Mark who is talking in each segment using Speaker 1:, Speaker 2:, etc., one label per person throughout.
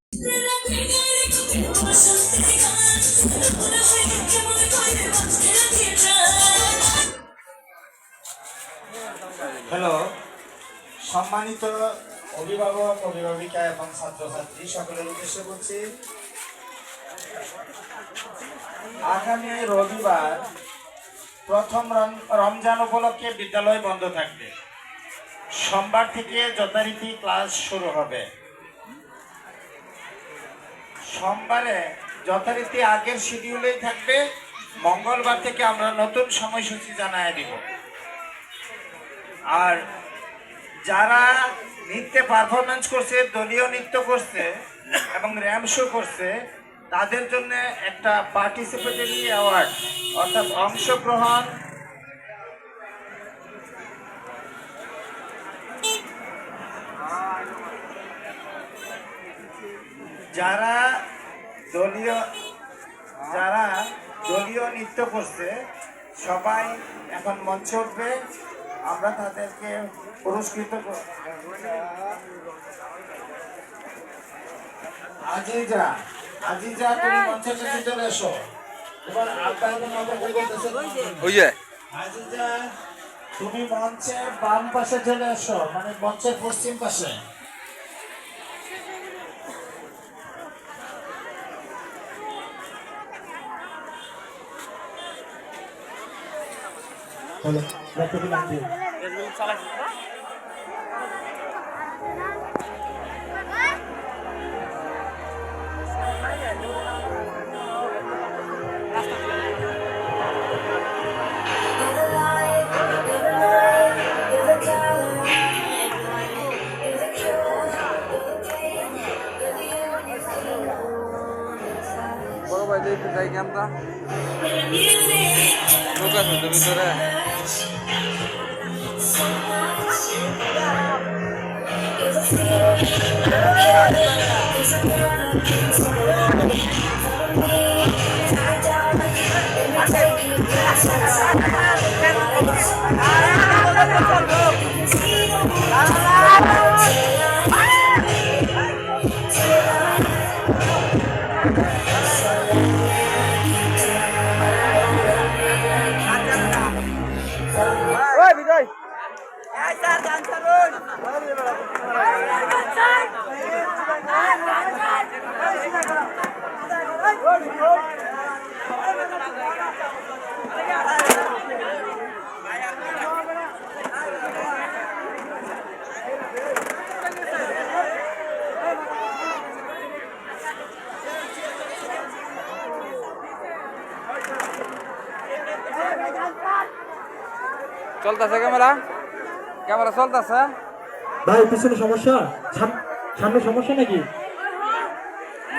Speaker 1: Hello, সম্মানিত অভিভাবক, অভিভাবিকা এবং ছাত্রছাত্রী সকলের উদ্দেশ্যে বলছি, আগামী রবিবার প্রথম রমজান উপলক্ষে বিদ্যালয় বন্ধ থাকবে। সোমবার থেকে যথারীতি ক্লাস শুরু হবে। সোমবারে যথারীতি আগের শিডিউলেই থাকবে। মঙ্গলবার থেকে আমরা নতুন সময়সূচি জানায় দিব। আর যারা নৃত্যে পারফরমেন্স করছে, দলীয় নৃত্য করছে এবং র্যাম শো করছে, তাদের জন্য একটা পার্টিসিপেটরি অ্যাওয়ার্ড অর্থাৎ অংশগ্রহণ, যারা দলীয় নৃত্য করছে সবাই এখন মঞ্চে উঠবে। আমরা তাদেরকে পুরস্কৃত আজিজা তুমি মঞ্চের কাছে চলে এসো। এবার আপনাদের মতো আজিজা তুমি মঞ্চের বাম পাশে চলে এসো, মানে মঞ্চের পশ্চিম পাশে। চলো
Speaker 2: বড় ভাই দেখতে যাই কি আমরা লোক আছে তো ভিতরে বিজয় চলতেছে ক্যামেরা চলতেছে
Speaker 3: ভাই পিছনে সমস্যা, সামনে সমস্যা নাকি?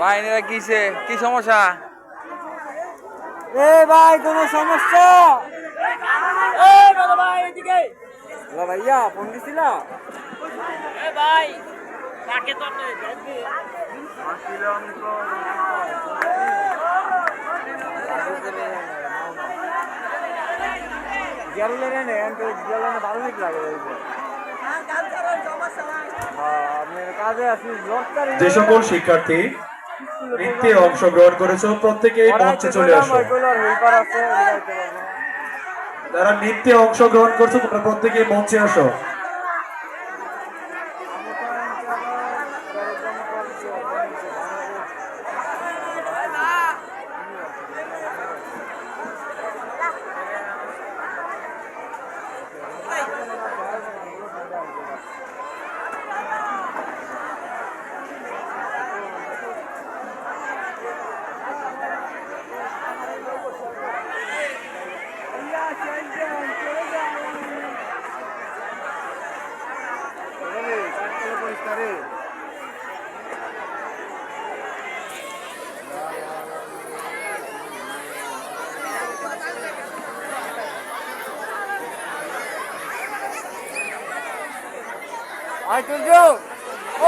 Speaker 2: ভাই এরা কি সমস্যা?
Speaker 3: এ ভাই কোনো সমস্যা? এ বলো ভাই এদিকে।
Speaker 2: হ্যালো ভাইয়া ফোন দিছিল?
Speaker 3: এ ভাই কাকে তো আপনি
Speaker 2: আসলাম তো গেলে রে এন্ড গেলে না ভালো লাগে
Speaker 4: যে সকল শিক্ষার্থী নৃত্যে অংশগ্রহণ করেছো প্রত্যেকেই মঞ্চে চলে আসো। যারা নৃত্যে অংশগ্রহণ করছো তোমরা প্রত্যেকেই মঞ্চে আসো।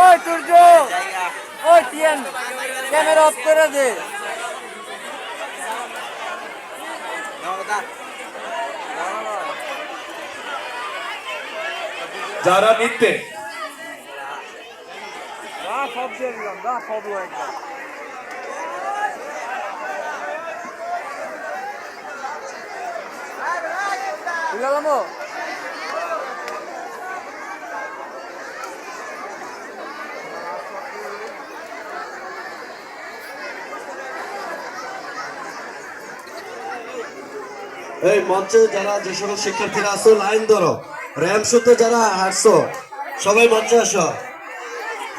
Speaker 2: ওই তুর্য ওই টিএন ক্যামেরা অফ করে দে।
Speaker 4: যারা নৃত্যে
Speaker 2: সব দিয়ে দিলাম যা সব লো একদম বুঝলাম
Speaker 5: এই মঞ্চে যারা যে সকল শিক্ষার্থীরা আছো লাইন ধরো। র্যাম শোতে যারা হাঁটছো সবাই মঞ্চে আসো।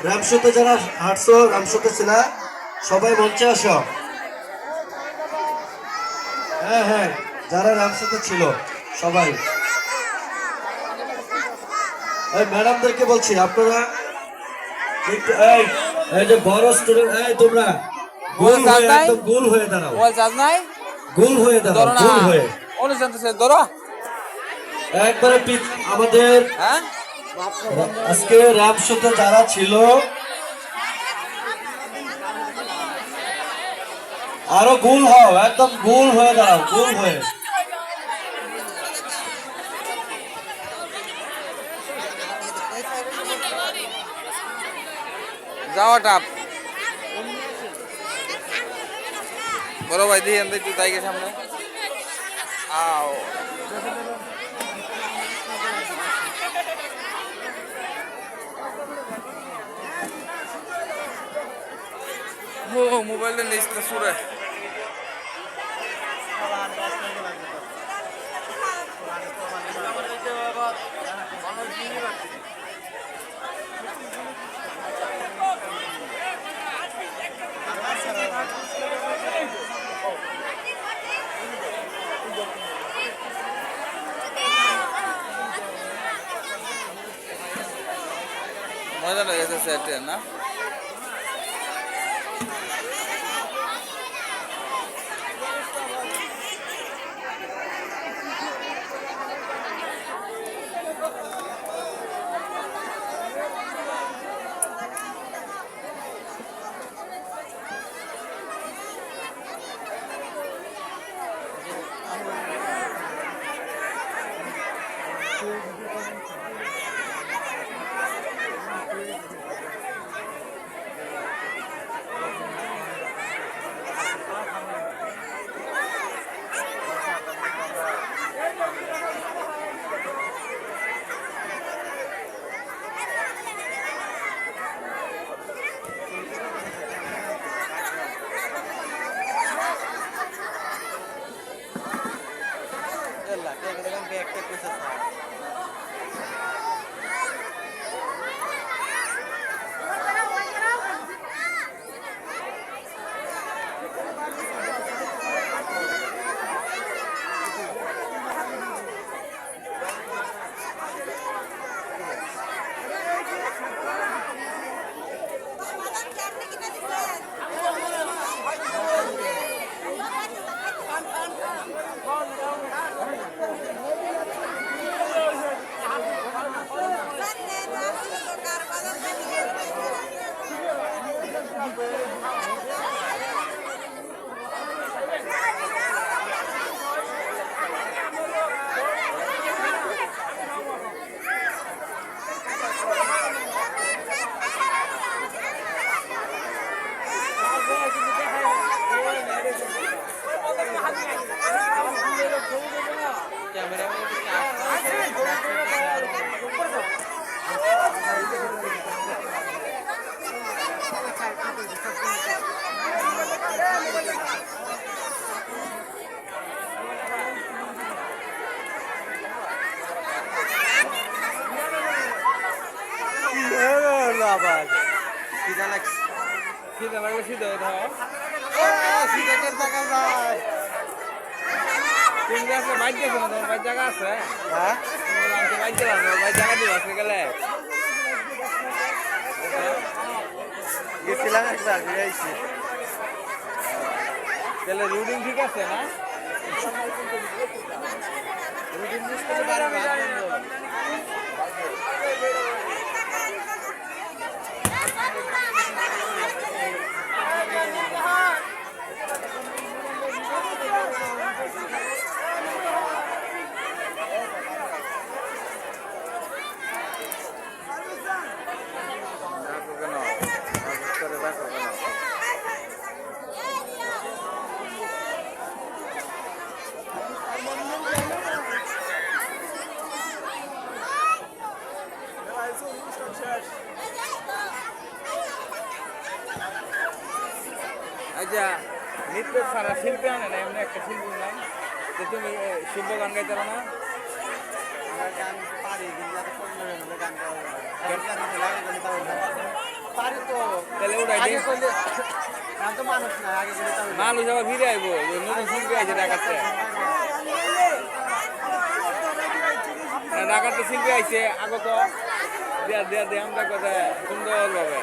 Speaker 5: র্যাম শোতে যারা হাঁটছো, র্যাম শোতে ছিল সবাই মঞ্চে আসো। হ্যাঁ হ্যাঁ, যারা র্যাম শোতে ছিল সবাই। এই ম্যাডামদেরকে বলছি আপনারা একটু এই যে বড় স্টুডেন্ট, এই তোমরা গোল হয়ে একদম গোল হয়ে দাঁড়াও।
Speaker 2: বল চাস নাই
Speaker 5: গোল হয়ে দাঁড়াও, গোল হয়ে।
Speaker 2: অনুষ্ঠান তো শেষ ধরো
Speaker 5: একবারে আমাদের
Speaker 2: হ্যাঁ
Speaker 5: আজকে র্যাম শোতে যারা ছিল আরো গোল হও, একদম গোল হয়ে দাঁড়াও, গোল হয়ে।
Speaker 2: যাওয়া টাপ বড় ভাই দিয়ে আনতে একটু তাইকে সামনে আও ও মোবাইলটা নিস না সুরে মজা লেগেছে সেটে না আবার সিধা লাগছে সিধা লাগলে সিধা উঠাও সিধা কেন টাকা যায় তুমি আছে বাইক গেছো না তোমার বাইক জায়গা আছে হ্যাঁ আমি বাইক গেলাম বাইক জায়গা দিব আজকে গেলে গেছিলাম একবার ঘুরে আইছি তাহলে রুটিন ঠিক আছে না রুটিন মিস করতে পারবে আচ্ছা নৃত্য সারা শিল্পী আনে না এমনি একটা শিল্পীর নাম যে তুমি শিল্প গান গাইতে পারো না
Speaker 3: গান পারি কিন্তু এত সুন্দর হলো গান পারি তো
Speaker 2: তাহলে ওটাই
Speaker 3: আগে করলে গান তো মানুষ না আগে করলে তাহলে
Speaker 2: মানুষ আবার ফিরে আইবো যে নতুন শিল্পী আছে ঢাকাতে ঢাকাতে শিল্পী আইছে আগত দেয়া দেয়া দেয়া আমরা কথা সুন্দর ভাবে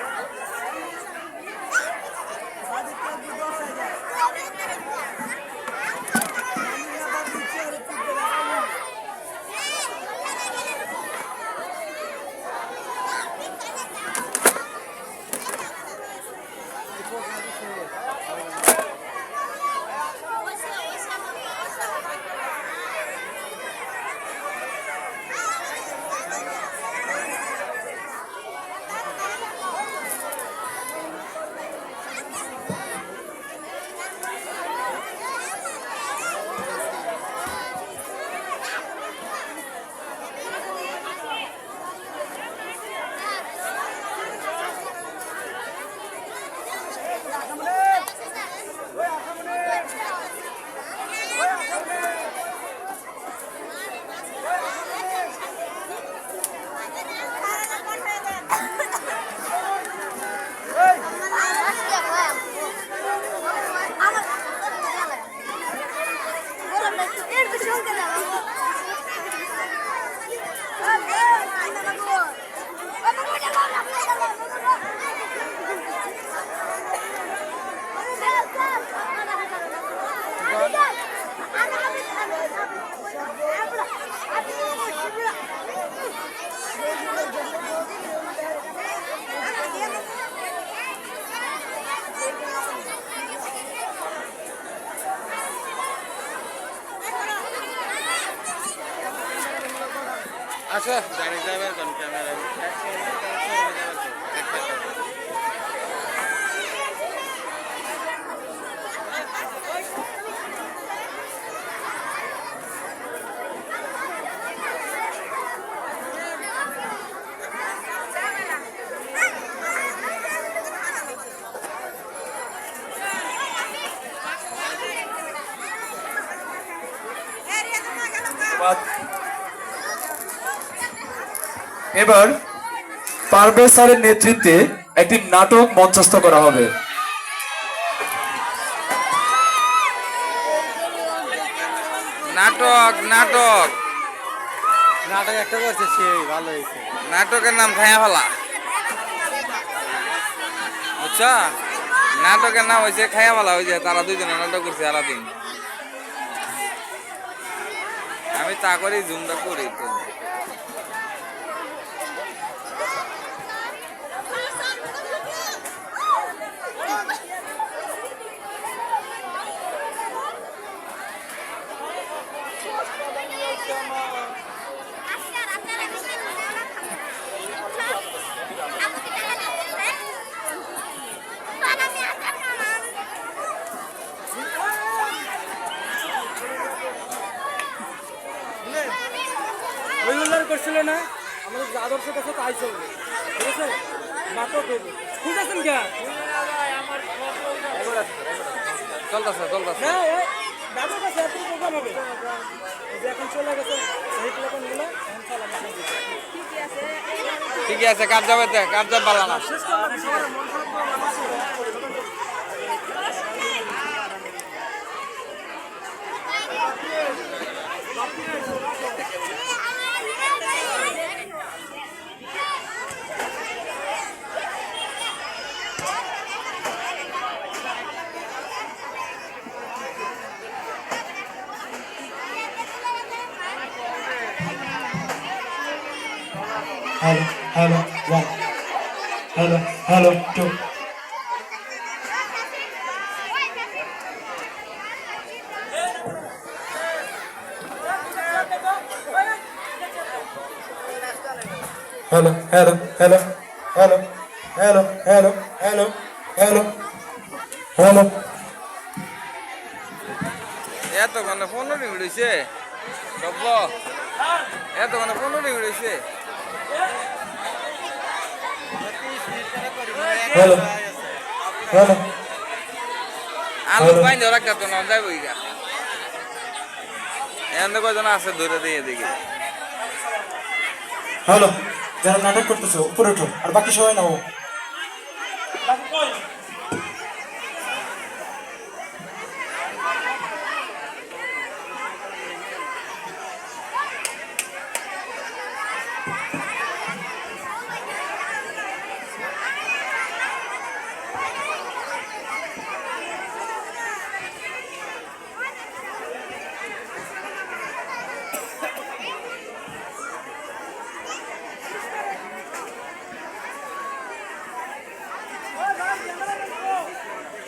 Speaker 2: আচ্ছা ডাইরেক্ট ড্রাইভার কোন ক্যামেরা
Speaker 4: এবার পারভেজ স্যারের নেতৃত্বে একটি নাটক মঞ্চস্থ করা হবে।
Speaker 2: নাটক নাটক
Speaker 3: নাটক একটা করছে সেই ভালো হয়েছে
Speaker 2: নাটকের নাম খায়া ফেলা বুঝছো নাটকের নাম হয়েছে খায়া ফেলা হয়েছে তারা দুইজনে নাটক করছে সারাদিন আমি তা করেই জুমটা করি তো
Speaker 3: ওইগুলোর করছিল না আমাদের যে আদর্শের কাছে তাই চলবে ঠিক আছে নাটক হবে ঠিক আছেন কে
Speaker 2: চলতেছে চলতেছে
Speaker 3: না নাটক আছে এত প্রোগ্রাম হবে এই যে এখন চলে গেছে এই প্ল্যান গুলো এখন চালানো
Speaker 2: ঠিক আছে কাজ যাবে কাজ যাবে পালা না
Speaker 3: শেষ করলাম সবার মন খারাপ প্রোগ্রাম আছে
Speaker 5: Hello, hello, one. Hello, hello, two. Hello, hello, hello, hello, hello, hello, hello, hello, hello.
Speaker 2: এত মানে 15 মিনিট হয়েছে সব্য এত মানে 15 মিনিট হয়েছে
Speaker 5: Hello, hello,
Speaker 2: আলু পাইনি ওরা কত না যাইব ইগা এখান কয়জন আছে ধরে দিয়ে দেখি
Speaker 6: হ্যালো, যারা নাটক করতেছো উপরে ওঠো, আর বাকি সবাই নাও।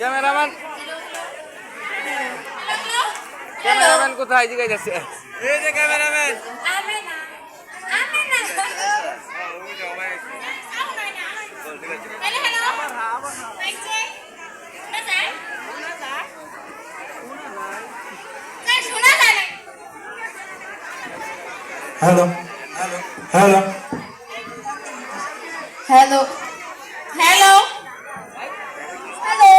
Speaker 2: ক্যামেরাম্যান ক্যামেরাম্যান কোথায় জিগাই যাচ্ছে এই যে cameraman
Speaker 6: hello hello
Speaker 7: hello hello hello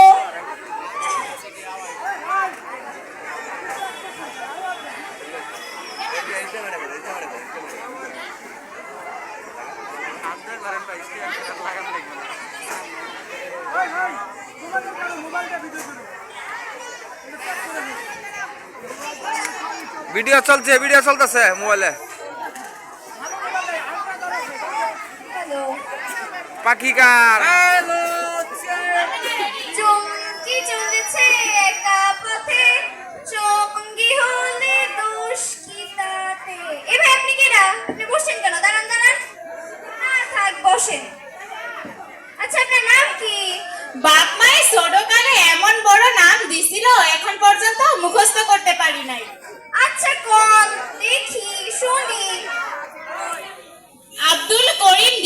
Speaker 2: video চলছে ভিডিও চলতেছে মোবাইলে
Speaker 7: হ্যালো
Speaker 2: পাখি কার
Speaker 7: চমকি চলেছে একা পথে চমকি হলে দোষ কি তাতে। এ ভাই আপনি কেডা? আপনি বসছেন কেন? দাঁড়ান দাঁড়ান। না থাক বসেন। আচ্ছা আপনার নাম কি?
Speaker 8: বাপ মায়ের ছোটকালে এমন বড় নাম দিছিল এখন পর্যন্ত মুখস্থ করতে